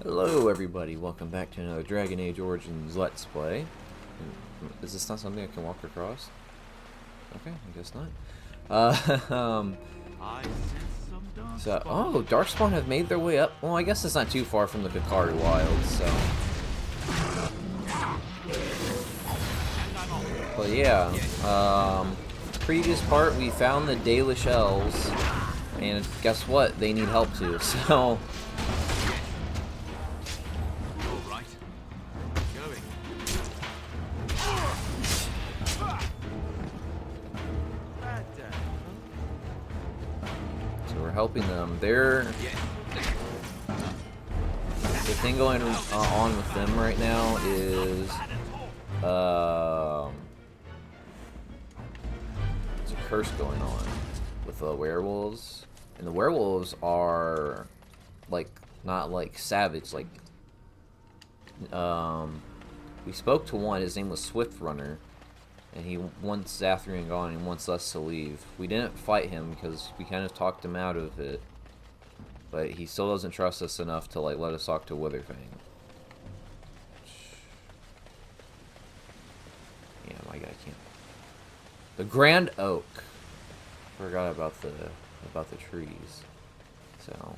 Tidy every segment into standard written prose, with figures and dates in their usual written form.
Hello everybody, welcome back to another Dragon Age Origins Let's Play. Is this not something I can walk across? Okay, I guess not. Oh, Darkspawn have made their way up. Well, I guess it's not too far from the Kakari Wilds, so. But yeah, previous part we found the Dalish Elves, and guess what? They need help too, so. Helping them. The thing going on with them right now is there's a curse going on with the werewolves, and the werewolves are like not like savage. Like we spoke to one. His name was Swift Runner. And he wants Zathrian gone and wants us to leave. We didn't fight him because we kind of talked him out of it. But he still doesn't trust us enough to like let us talk to Witherfang. Yeah, my guy can't. The Grand Oak. Forgot about the trees. So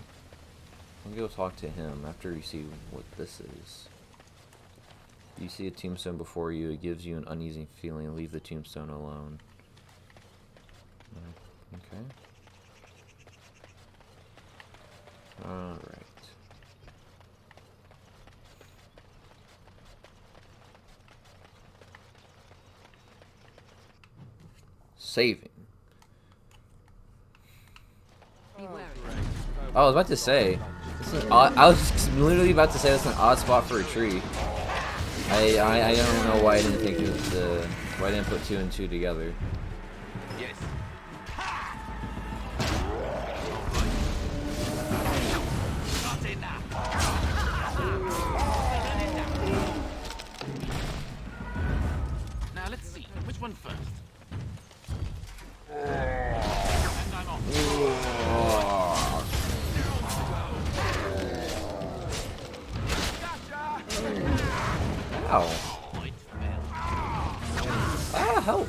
we'll go talk to him after we see what this is. You see a tombstone before you, it gives you an uneasy feeling. Leave the tombstone alone. Okay. Alright. Saving. Oh, I was about to say. I was literally about to say that's an odd spot for a tree. I don't know why I didn't think it was why I didn't put two and two together. Yes. Now let's see which one first. And I'm off. Ow. Ah, help.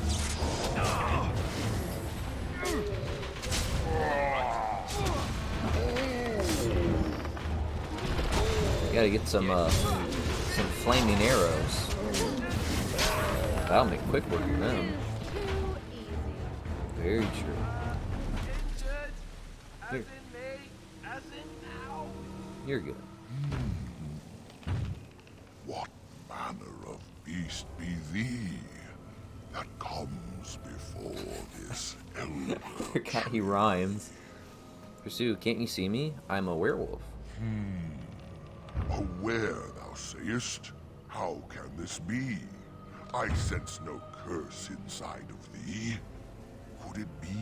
You gotta get some flaming arrows. That'll make quick work of them. Very true. You're good. What manner of beast be thee that comes before this elder? Forgot he rhymes. Pursue, can't you see me? I'm a werewolf. Aware, thou sayest? How can this be? I sense no curse inside of thee. Could it be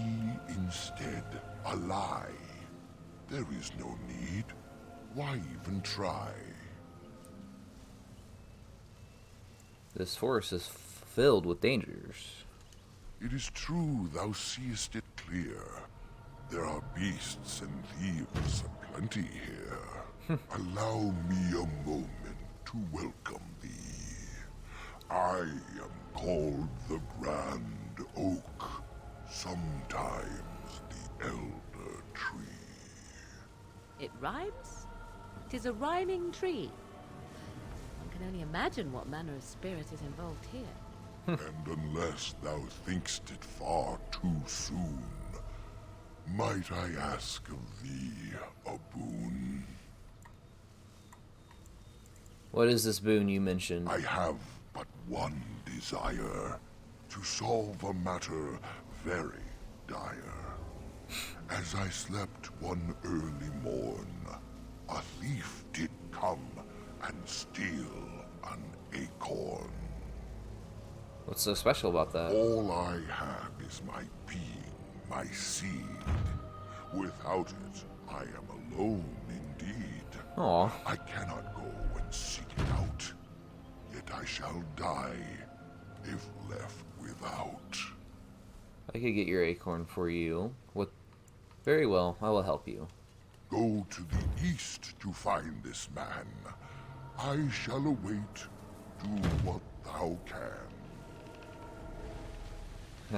instead a lie? There is no need. Why even try? This forest is filled with dangers. It is true thou seest it clear. There are beasts and thieves aplenty here. Allow me a moment to welcome thee. I am called the Grand Oak, sometimes the Elder Tree. It rhymes? 'Tis a rhyming tree. One can only imagine what manner of spirit is involved here. And unless thou thinkst it far too soon, might I ask of thee a boon? What is this boon you mentioned? I have but one desire, to solve a matter very dire. As I slept one early morn, a thief did come and steal an acorn. What's so special about that? All I have is my being, my seed. Without it, I am alone indeed. Aw. I cannot go and seek it out, yet I shall die if left without. I could get your acorn for you. What? Very well, I will help you. Go to the east to find this man. I shall await. Do what thou can.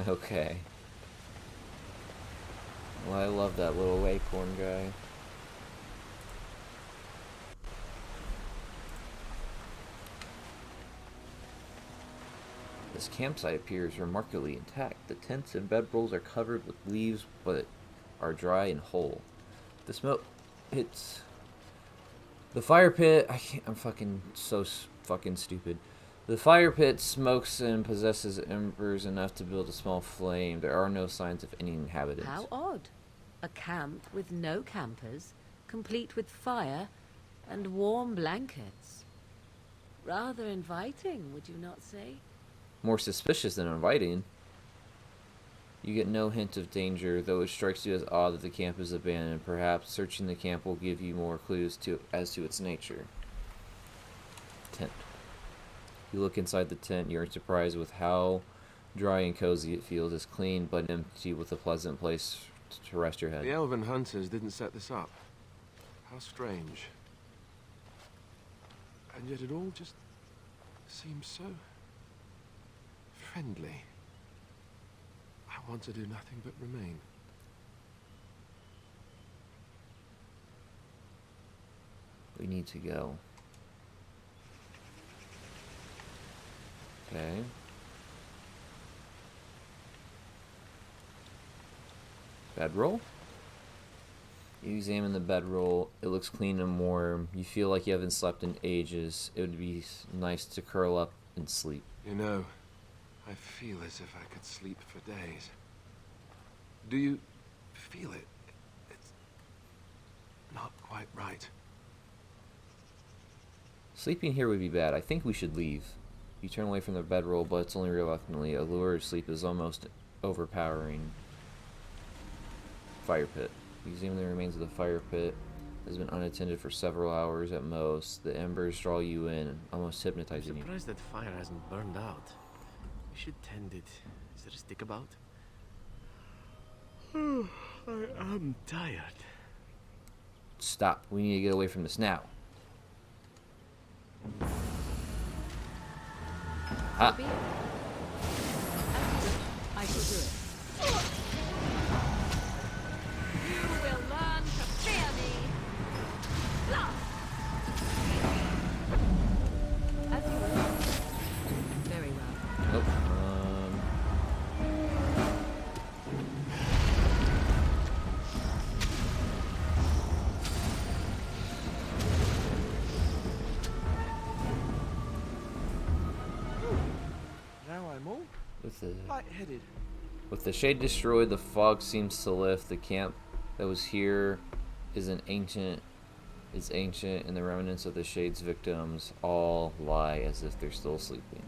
Okay. Well, I love that little acorn guy. This campsite appears remarkably intact. The tents and bedrolls are covered with leaves, but are dry and whole. The smoke hits the fire pit. I'm fucking fucking stupid. The fire pit smokes and possesses embers enough to build a small flame. There are no signs of any inhabitants. How odd. A camp with no campers, complete with fire and warm blankets. Rather inviting, would you not say? More suspicious than inviting. You get no hint of danger, though it strikes you as odd that the camp is abandoned. Perhaps searching the camp will give you more clues as to its nature. Tent. You look inside the tent. You are surprised with how dry and cozy it feels. It's clean but empty, with a pleasant place to rest your head. The elven hunters didn't set this up. How strange. And yet it all just seems so friendly. I want to do nothing but remain. We need to go. Okay. Bedroll? You examine the bedroll. It looks clean and warm. You feel like you haven't slept in ages. It would be nice to curl up and sleep. You know, I feel as if I could sleep for days. Do you feel it? It's not quite right. Sleeping here would be bad. I think we should leave. You turn away from the bedroll, but it's only reluctantly. A lure of sleep is almost overpowering. Fire pit. You examine the remains of the fire pit. It has been unattended for several hours at most. The embers draw you in, almost hypnotizing I'm you. surprised that fire hasn't burned out. We should tend it. Is there a stick about? I am tired. Stop. We need to get away from this now. Ah. Be it. As you wish, I shall do it. You will learn to fear me. Bluff. As you wish. Very well. Nope. Now I'm all lightheaded. With the shade destroyed, the fog seems to lift. The camp that was here is ancient, and the remnants of the shade's victims all lie as if they're still sleeping.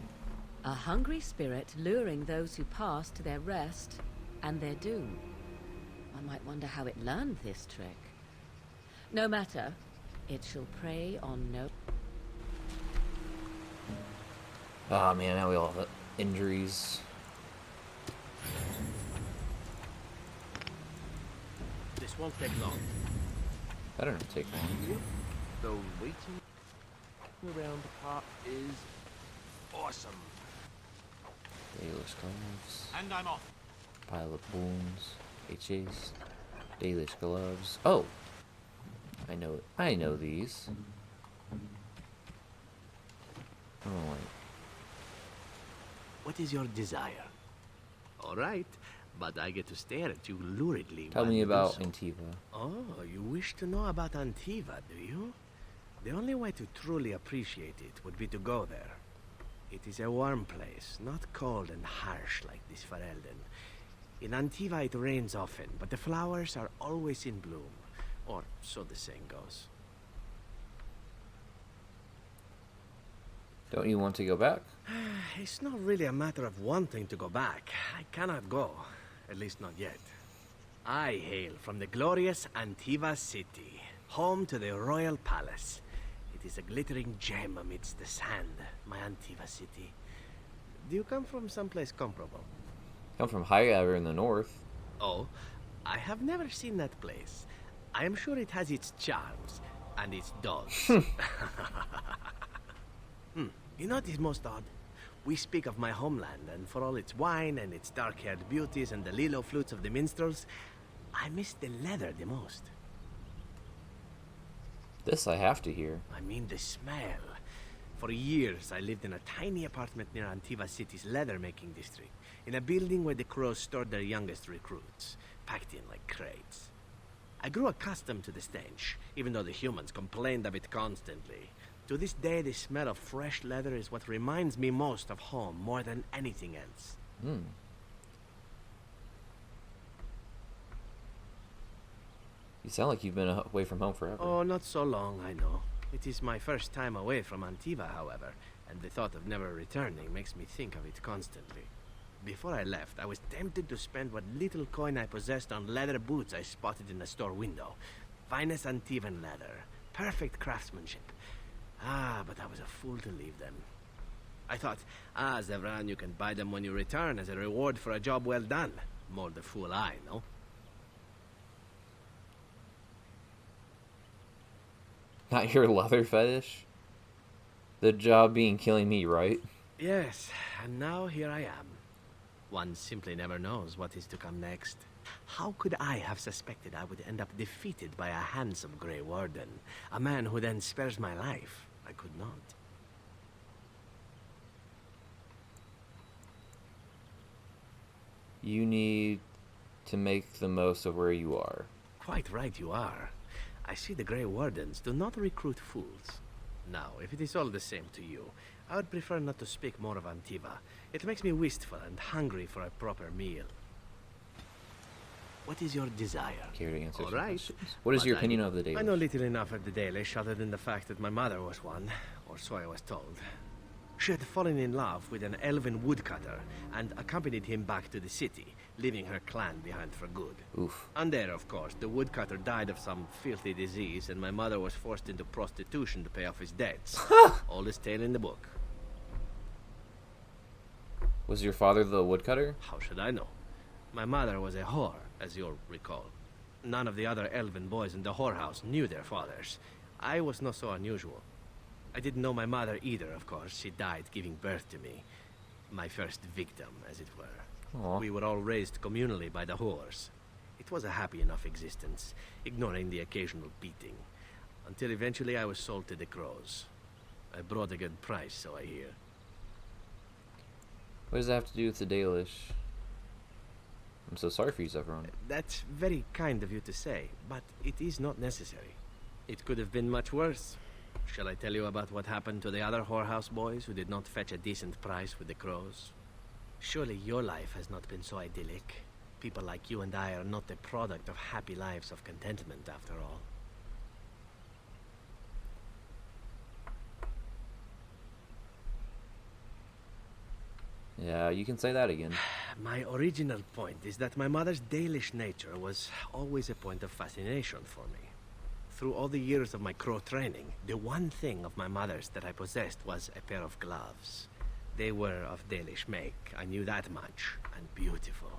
A hungry spirit luring those who pass to their rest and their doom. One might wonder how it learned this trick. No matter, it shall prey on no... Ah, man, now we all have injuries. This won't take long. That don't take long. The waiting around the park is awesome. Dalish gloves. And I'm off. Pile of boons. HAs. Dalish gloves. Oh! I know it. I know these. Oh, wait. What is your desire? All right, but I get to stare at you luridly. Tell while me you do about so. Antiva. Oh, you wish to know about Antiva, do you? The only way to truly appreciate it would be to go there. It is a warm place, not cold and harsh like this Ferelden. In Antiva it rains often, but the flowers are always in bloom. Or so the saying goes. Don't you want to go back? It's not really a matter of wanting to go back. I cannot go. At least not yet. I hail from the glorious Antiva city, home to the royal palace. It is a glittering gem amidst the sand, my Antiva city. Do you come from someplace comparable? Come from Highhaver in the north. Oh, I have never seen that place. I am sure it has its charms and its dogs. You know what is most odd? We speak of my homeland, and for all its wine and its dark-haired beauties and the lilo flutes of the minstrels, I miss the leather the most. This I have to hear. I mean the smell. For years, I lived in a tiny apartment near Antiva City's leather-making district, in a building where the crows stored their youngest recruits, packed in like crates. I grew accustomed to the stench, even though the humans complained of it constantly. To this day, the smell of fresh leather is what reminds me most of home more than anything else. You sound like you've been away from home forever. Oh, not so long, I know. It is my first time away from Antiva, however, and the thought of never returning makes me think of it constantly. Before I left, I was tempted to spend what little coin I possessed on leather boots I spotted in a store window. Finest Antivan leather. Perfect craftsmanship. But I was a fool to leave them. I thought, Zevran, you can buy them when you return as a reward for a job well done. More the fool I, no? Not your leather fetish? The job being killing me, right? Yes, and now here I am. One simply never knows what is to come next. How could I have suspected I would end up defeated by a handsome Grey Warden? A man who then spares my life? I could not. You need to make the most of where you are. Quite right you are. I see the Grey Wardens do not recruit fools. Now, if it is all the same to you, I would prefer not to speak more of Antiva. It makes me wistful and hungry for a proper meal. What is your desire? Care to answer All some right. questions? What is But your opinion of the I Dalish? know little enough of the Dalish other than the fact that my mother was one, or so I was told. She had fallen in love with an elven woodcutter and accompanied him back to the city, leaving her clan behind for good. Oof. And there, of course, the woodcutter died of some filthy disease, and my mother was forced into prostitution to pay off his debts. Oldest tale in the book. Was your father the woodcutter? How should I know? My mother was a whore, as you'll recall. None of the other elven boys in the whorehouse knew their fathers. I was not so unusual. I didn't know my mother either, of course. She died giving birth to me. My first victim, as it were. Aw. We were all raised communally by the whores. It was a happy enough existence, ignoring the occasional beating. Until eventually I was sold to the crows. I brought a good price, so I hear. What does that have to do with the Dalish? I'm so sorry for you, Zevran. That's very kind of you to say, but it is not necessary. It could have been much worse. Shall I tell you about what happened to the other whorehouse boys who did not fetch a decent price with the crows? Surely your life has not been so idyllic. People like you and I are not the product of happy lives of contentment, after all. Yeah, you can say that again. My original point is that my mother's Dalish nature was always a point of fascination for me. Through all the years of my crow training, the one thing of my mother's that I possessed was a pair of gloves. They were of Dalish make, I knew that much, and beautiful.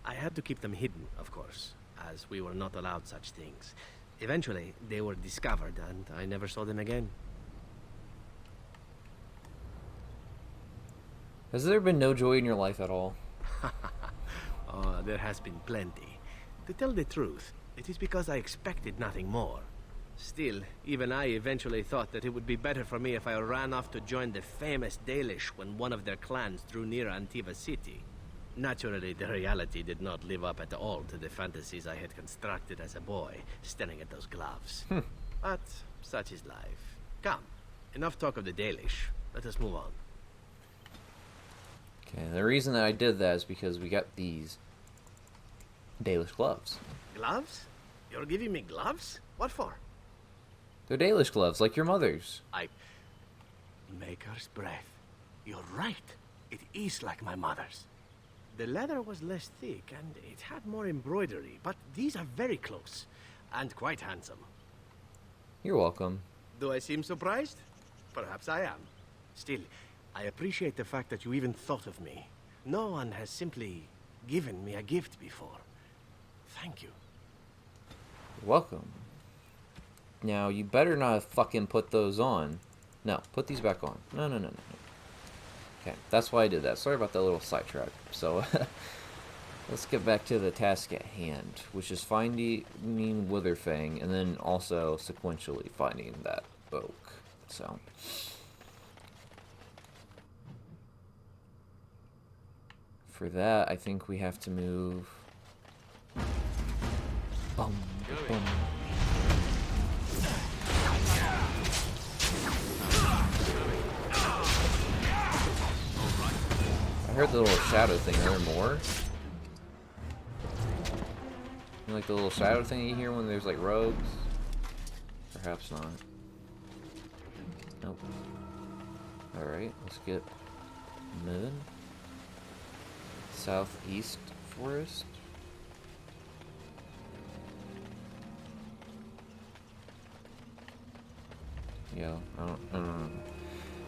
I had to keep them hidden, of course, as we were not allowed such things. Eventually, they were discovered, and I never saw them again. Has there been no joy in your life at all? Oh, there has been plenty. To tell the truth, it is because I expected nothing more. Still, even I eventually thought that it would be better for me if I ran off to join the famous Dalish when one of their clans drew near Antiva City. Naturally, the reality did not live up at all to the fantasies I had constructed as a boy, staring at those gloves. But such is life. Come, enough talk of the Dalish. Let us move on. Okay, the reason that I did that is because we got these Dalish gloves. Gloves? You're giving me gloves? What for? They're Dalish gloves, like your mother's. Maker's breath. You're right. It is like my mother's. The leather was less thick, and it had more embroidery, but these are very close, and quite handsome. You're welcome. Do I seem surprised? Perhaps I am. Still, I appreciate the fact that you even thought of me. No one has simply given me a gift before. Thank you. Welcome. Now, you better not fucking put those on. No, put these back on. No, no, no, no, no. Okay, that's why I did that. Sorry about that little sidetrack. So, let's get back to the task at hand, which is finding Witherfang, and then also sequentially finding that oak. So, for that, I think we have to move. Boom, boom. I heard the little shadow thing. Are there more? You know, like the little shadow thing you hear when there's like rogues? Perhaps not. Nope. Alright, let's get moving. Southeast forest. Yeah, I don't know.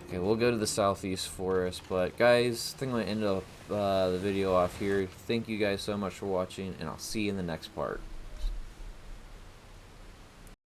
Okay, we'll go to the southeast forest, but guys, I think I'm going to end up the video off here. Thank you guys so much for watching, and I'll see you in the next part.